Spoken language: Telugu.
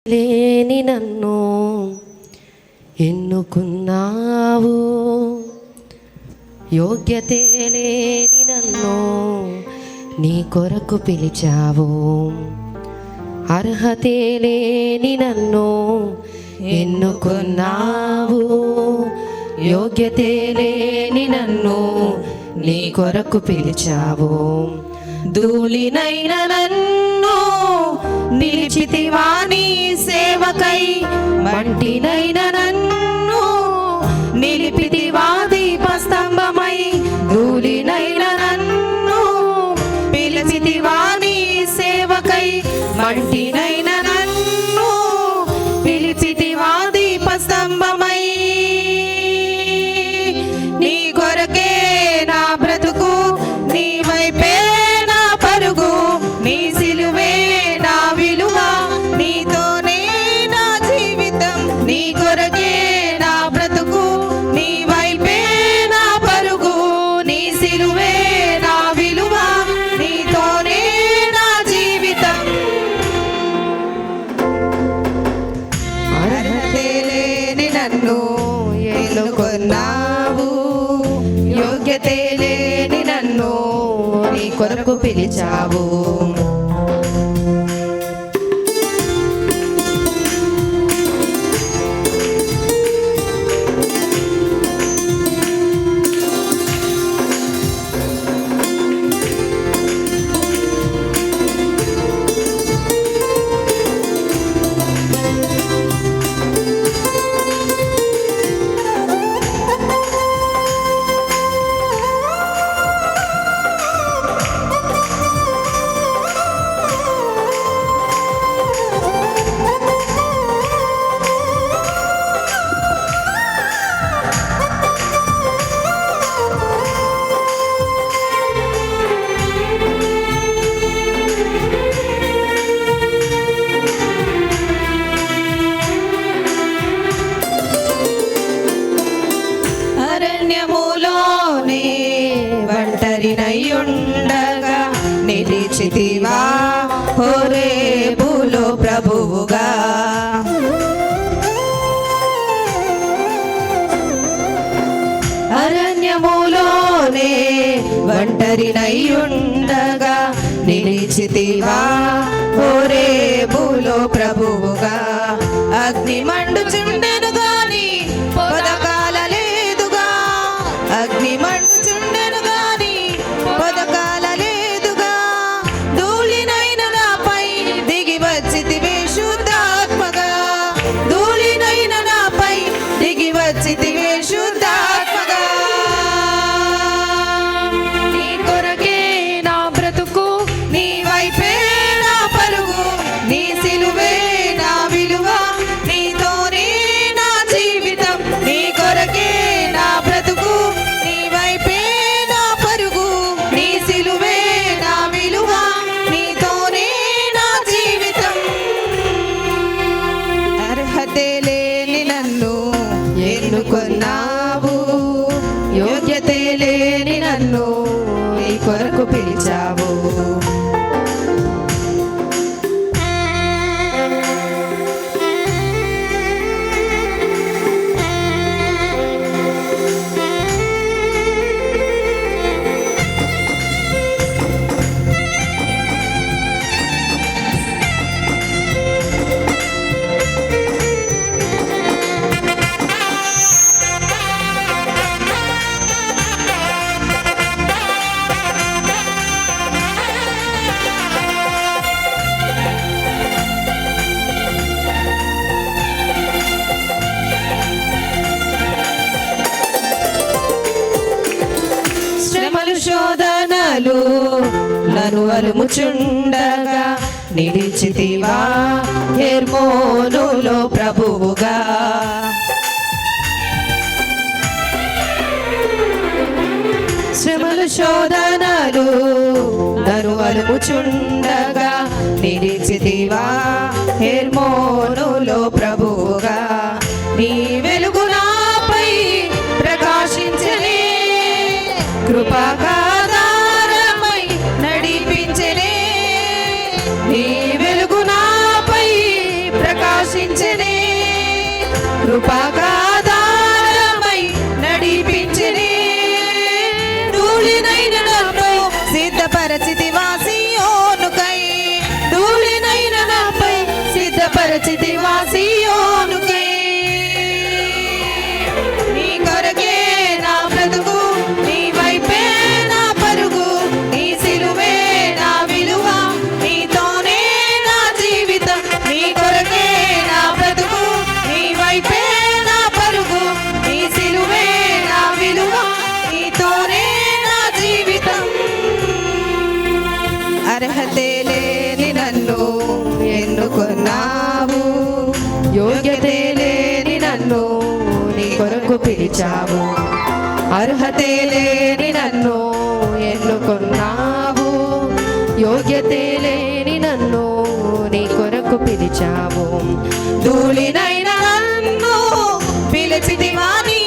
లేని నన్ను ఎన్నుకున్నావు, యోగ్యతే లేని నన్ను నీ కొరకు పిలిచావు. అర్హతే లేని నన్ను ఎన్నుకున్నావు, యోగ్యతే లేని నన్ను నీ కొరకు పిలిచావు. ధూళినైన నన్ను నిలిచితివా నీ సేవకై, మంటినైన నన్ను నిలిపితివా దీపస్తంభమై. ధూళినైన నన్ను పిలిచితివా నీ సేవకై, మంటినైన నన్ను పిలిచితివా దీపస్తంభమై. నీ కొరకే నా బ్రతుకు, నీ వైపే నా పరుగు, నీ సిలువే నా విలువ, నీతోనే నా జీవితం. నీ కొరకే నా బ్రతుకు, నీ వైపే నా పరుగు, నీ సిలువే నా విలువ, నీతోనే నా జీవితం. అర్హతే లేని నన్ను ఎన్నుకున్నావు, యోగ్యతే లేని నన్ను నీ కొరకు పిలిచావు. అరణ్యములోనే ఒంటరినయ్యుండగా నిలిచితివా హోరేబులో ప్రభువుగా. అరణ్యములోనే ఒంటరినయ్యుండగా నిలిచితివా హోరేబులో ప్రభువుగా. అగ్ని మండుచుండెను గాని పొదకాలలేదుగా, అగ్ని మండుచుండెను గాని పొదకాలలేదుగా. ధూళినైన నాపై దిగి వచ్చితివే శుద్ధాత్మగా, ధూళినైన నాపై దిగి వచ్చితివే శుద్ధాత్మగా. నీ కొరకే నా బ్రతుకు, నీ వైపే నా పరుగు, నీ సిలువే నా విలువ, నీతోనే నా జీవితం. నీ కొరకే నా బ్రతుకు, నీ వైపే నా పరుగు, నీ సిలువే నా విలువ, నీతోనే నా జీవితం. అర్హతే లేని నన్ను ఎన్నుకున్నావు, యోగ్యతే లేని నన్ను నీ కొరకు పిలిచావు. శోధనలు నన్ను అలుముచుండగా నిలిచితివా హెర్మోనులో ప్రభువుగా. శ్రమలు శోధనలు నన్ను అలుముచుండగా నిలిచితివా హెర్మోనులో ప్రభువుగా. నీ వెలుగు నాపై ప్రకాశించలే, కృపాకారమై నడిపించలే. నీ వెలుగు నాపై ప్రకాశ కృపగాధారమై నడిపించినే ధూళినైన నన్ను సిద్ధపరచితి వాసియోనుకై ధూళినైన నాపై సిద్ధపరచితి వాసియోనుకై నీ కొరకే నా బ్రతుకు నీ వైపే నా పరుగు నీ సిలువే నా విలువ నీతోనే నా జీవితం నీ కొరకే నా బ్రతుకు నీ వైపే నా పరుగు నీ సిలువే నా విలువ నీతోనే నా జీవితం అర్హతే లేని నన్ను ఎన్నుకున్నావు యోగ్యతే లేని నన్ను నీ కొరకు పిలిచావు అర్హతే లేని నన్ను ఎన్నుకున్నావు యోగ్యతే లేని నన్ను నీ కొరకు పిలిచావు ధూళినైన నన్ను పిలిచితివా నీ